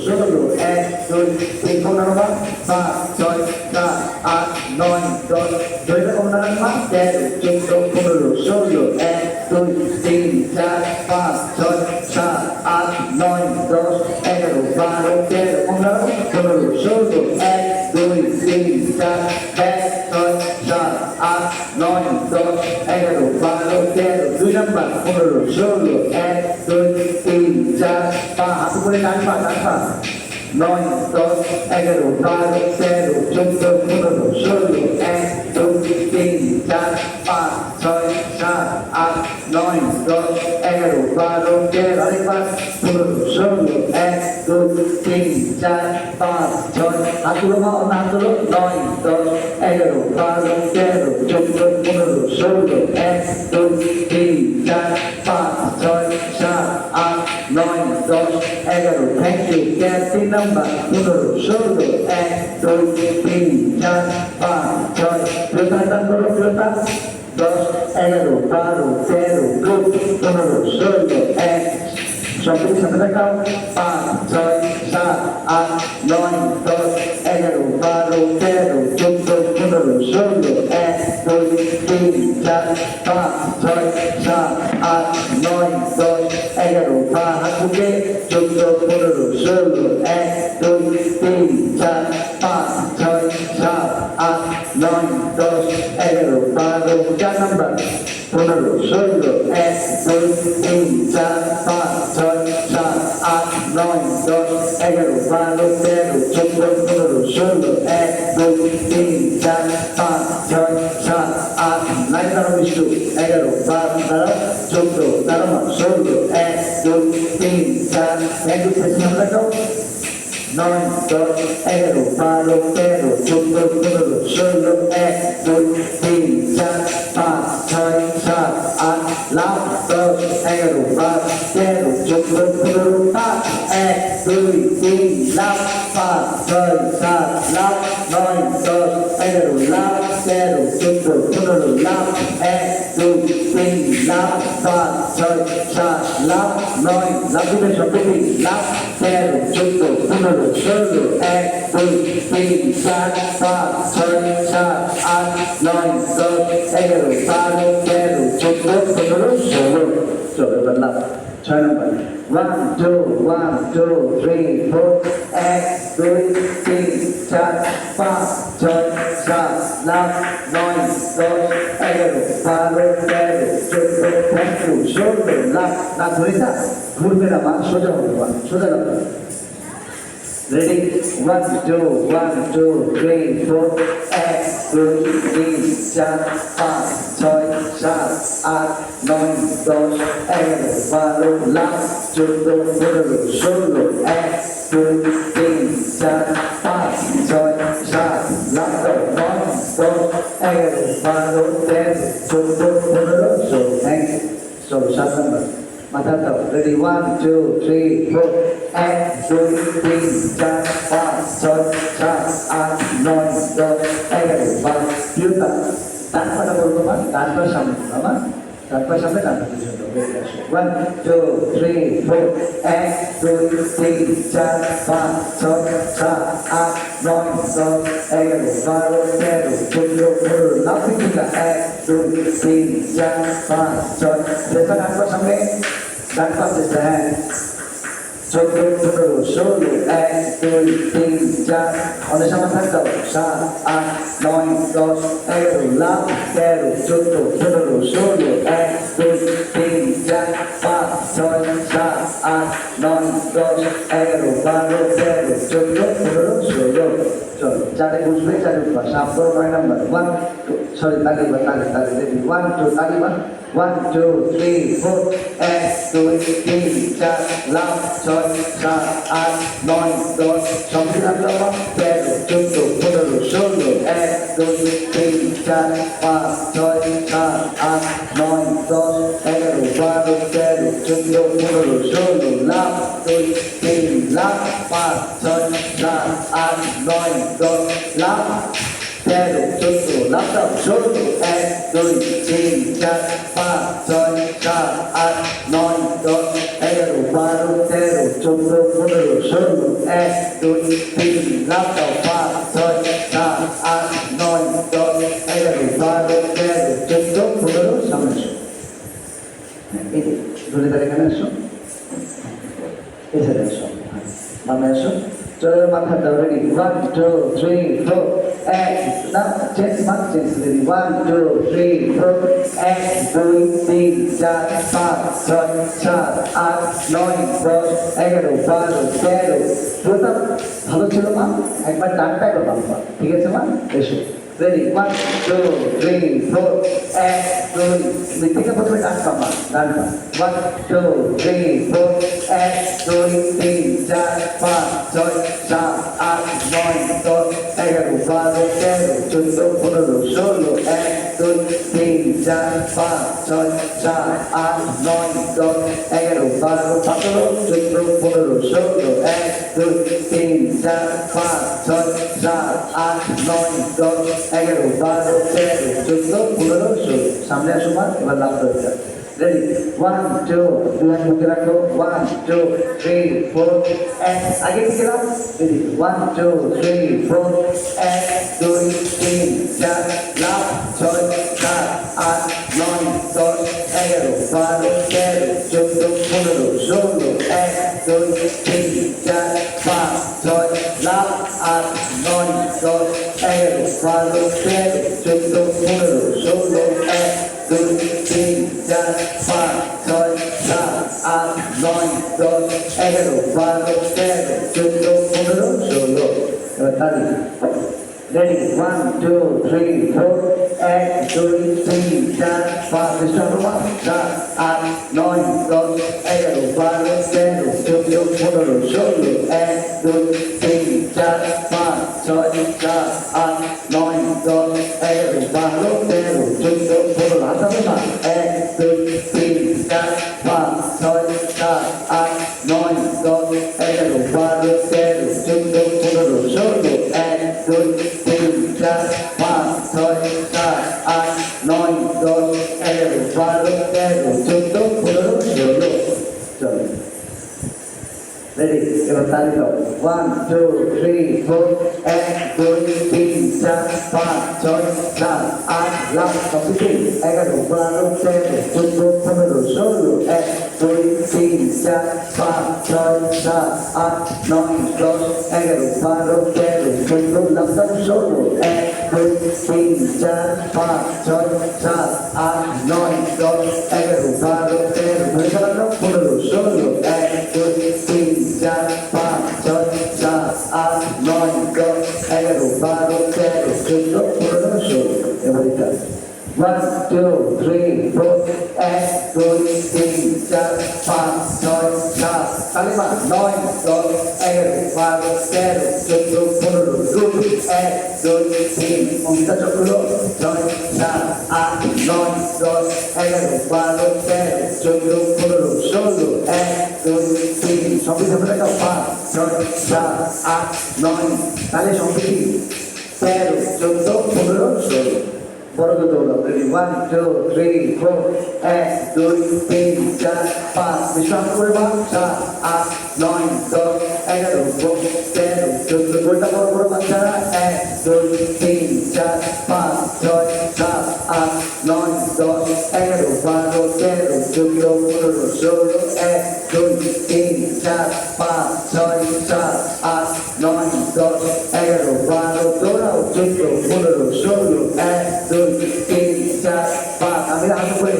ষোলো, এক দুই তিন কম নাম্বার পাঁচ ছয় সাত আট নয় দশ, ধরে কম নাম্বার তেরো চোদ্দ পনেরো ষোলো, এক দুই তিন চার পাঁচ ছয় সাত আট নয় দশ এগারো বারো তেরো পনেরো ষোলো, এক দুই তিন চার পাঁচ ছয় সাত আট নয় দশ এগারো বারো তেরো, দুই নাম্বার পনেরো ষোলো, এক দুই তিন চার পাঁচ, হাত করে ডান পা নয় দশ এগারো বারো তেরো চোদ্দ পনেরো ষোলো, এক দুই তিন চার পাঁচ ছয় সাত আট নয় দশ এগারো বারো তেরো, আরেকবার পনেরো ষোলো, এক দুই তিন চার পাঁচ ছয়, হাত তুলো মা অন্য হাত তুলো, নয় দশ এগারো বারো তেরো চোদ্দ পনেরো ষোলো, এক দুই তিন চার পাঁচ ছয় সাত আট নয় দশ এগারো, থ্যাংক ইউ। তিন নাম্বার পনেরো ষোলো, এক দুই তিন চার পাঁচ ছয়, দশ এগারো বারো তেরো চোদ্দ পনেরো ষোলো, এক সবগুলির সাথে দেখাও, পাঁচ ছয় সাত আট নয় দশ এগারো বারো তেরো চোদ্দ পনেরো ষোলো, এক দুই তিন চার পাঁচ ছয় সাত আট নয় দশ এগারো বারো চোদ্দ পনেরো ষোলো, এক দুই তিন চার পাঁচ ছয় সাত আট নয় দশ এগারো বারো, চার নাম্বার পনেরো ষোলো, এক দুই তিন চার পাঁচ ছয় সাত আট নয় দশ এগারো বারো তেরো চোদ্দ পনেরো ষোলো, এক দুই তিন চার পাঁচ ছয় সাত আট, নয় তেরো বিশু এগারো বারো তেরো চোদ্দ তেরো ষোলো, এক দুই তিন চার এক দুই নয় দশ এগারো বারো তেরো চোদ্দ পনেরো ষোলো, এক দুই তিন চার পাঁচ ছয় সাত আট লাভ দশ এগারো বারো তেরো চোদ্দ পনেরো পাঁচ, এক দুই তিন লাভ পাঁচ ছয় সাত লাভ নয় দশ এগারো লাভ তেরো চোদ্দ পনেরো লাভ, এক দুই তিন লাভ পাঁচ ছয় সাত লাভ নয় লাভ দুটো সবটি লাভ তেরো চোদ্দ পনেরো ষোলো, এক দুই তিন চার পাঁচ ছয় সাত আট নয় দশ এগারো বারো তেরো চোদ্দ পনেরো ষোলো, চলো বললাম ছয় নম্বর ওয়ান টু থ্রি ফোর, এক দুই তিন চার পাঁচ ছয় সাত লাভ নয় দশ এগারো বারো তেরো চোদ্দ পনেরো ষোলো লাভ, না ধরে না ঘুরবে না মা, সোজা হবে মা, সোজা লাগবে। Ready? 1 2 3 4, এক দুই তিন চার পাঁচ ছয় সাত আট নয় দশ এগারো বারো লাভ চোদ্দ পনেরো ষোলো, এক দুই তিন চার পাঁচ ছয় সাত লাভ নয় দশ এগারো বারো তেরো চোদ্দ পনেরো ষোলো, থ্যাংক ইউ। চলো সাত নম্বর মাথা দাও, রেডি 1 2 3 4, এক দুই তিন চার পাঁচ ছয় সাত আট নয় দশ এগারো বারো, প্রিয়তা ডান পাটা বলবো মা, ডান পা সামনে আমার ডান পা সামনে ডান পা পিছনে 1 2 3 4, এক দুই তিন চার পাঁচ ছয় সাত আট নয় দশ এগারো বারো তেরো চোদ্দ পনেরো লাভ, এক দুই তিন চার পাঁচ ছয়, ডান পা সামনে ডান পা চেষ্টা, হ্যাঁ চোদ্দ পনেরো ষোলো, এক দুই তিন চার অনেক সময় থাকতো সাত আট নয় দশ এগারো লাভ তেরো চোদ্দ পনেরো ষোলো, এক দুই তিন চার পাঁচ ছয় সাত আট নয় দশ এগারো বারো তেরো চোদ্দ পনেরো ষোলো, চলো চারে বুঝবে চারে উঠবা সাত নয় নাম্বার ওয়ান সরি তালিবা রেডি 1 2 তালিবা 1 2 3 4, এক দুই তিন চার লাভ ছয় সাত আট নয় দশ সংবিধান তেরো চোদ্দ পনেরো ষোলো, এক দুই তিন চার পাঁচ ছয় সাত আট নয় দশ এগারো বারো তেরো চোদ্দ পনেরো ষোলো লাভ দুই তিন লাভ পাঁচ ছয় সাত আট নয় দশ লাভ তেরো চোদ্দ লাভ দাও 16 1 2 3 4 5 6 7 8 9 10 11 12 13 14 15 16 1 2 3 লাভ দাও 5 6 7 8 9 10 11 12 13 14 15 সামনে এসো এই ধরে ধরে এখানে এসো এসে এসো সামনে এসো চলো মাথা দাও রেডি 1 2 3 4 এক না চেঞ্জ মাথা চেঞ্জ রেডি 1 2 3 4 এক 2 3 4 5 6 7 8 9 10 11 12 13 পুরোটা ভালো ছিল মা একবার ডানটা করো বাবা ঠিক আছে মা এসো রেডি 1 2 3 4 এক 2 মিথ্যে প্রথমে ডান পা মা ডান পা 1 2 3 4 এক 2 3 4 5 6 7 8 9 10 11 12 13 14 15 16 এক 2 3 4 5 6 7 8 9 10 11 12 17 14 15 16 এক 2 3 4 5 6 7 8 9 10 11 12 13 14 15 16 সামনে আসো মা এবার লাভ করতে রেডি 1 2 দুই হাত মুখে রাখো 1 2 3 4 এক আগে দিকে নাও রেডি 1 2 3 4 এক 2 3 4 লাভ 6 7 8 9 10 11 12 13 14 15 16 এক 2 3 4 5 6 লাভ 8 9 10 11 12 13 14 15 16 এক 2 3 4 5 6 7 8 9 10 11 12 13 14 15 16 এবার তালি রেডি 1 2 3 4 এক 2 3 4 5 স্টার্ট 7 8 9 10 11 12 13 14 15 16 এক 2 3 4 5 6 7 8 9 10 11 12 13 14 15 হাত হবে না 1 2 3 4 5 6 7 8 9 10 11 12 13 14 15 16 1 2 3 4 5 6 7 8 9 10 11 12 13 14 15 16 চলো রেডি এবার তালি দাও 1 2 3 4 এক 2 3 4 5 6 7 8 লাভ কমপ্লিট 11 12 13 14 15 16 এক 2 3 4 5 6 7 8 9 10 11 12 13 14 লাভ 16 এক 2 3 4 5 6 7 8 9 10 11 12 13 ধরে চালানো 15 16 এক 2 3 4 5 6 7 8 9 10 11 12 13 14 15 16 এবার এটা 1 2 3 4 এক 2 3 4 5 6 7 কালিমা 9 10 11 12 13 14 15 2 এক 2 3 অঙ্কিতা চক্র 6 7 8 9 10 11 12 13 14 15 16 এক 2 3 সঙ্গে সাথে একটা 5 6 7 8 9 তাহলে সঙ্গে 13 14 15 16 বড় দৌড়াও রেডি 1 2 3 4 এক 2 3 4 5 বিশ্রাম করবা 7 8 9 10 11 12 13 14 গোলটা বড় বড় বাচ্চারা 1 2 3 4 5 6 7 8 9 10 11 12 13 14 15 16 1 2 3 4 5 6 7 8 9 10 11 12 দৌড়াও 14 15 16 1 2 3 4 5 আমি হাত করে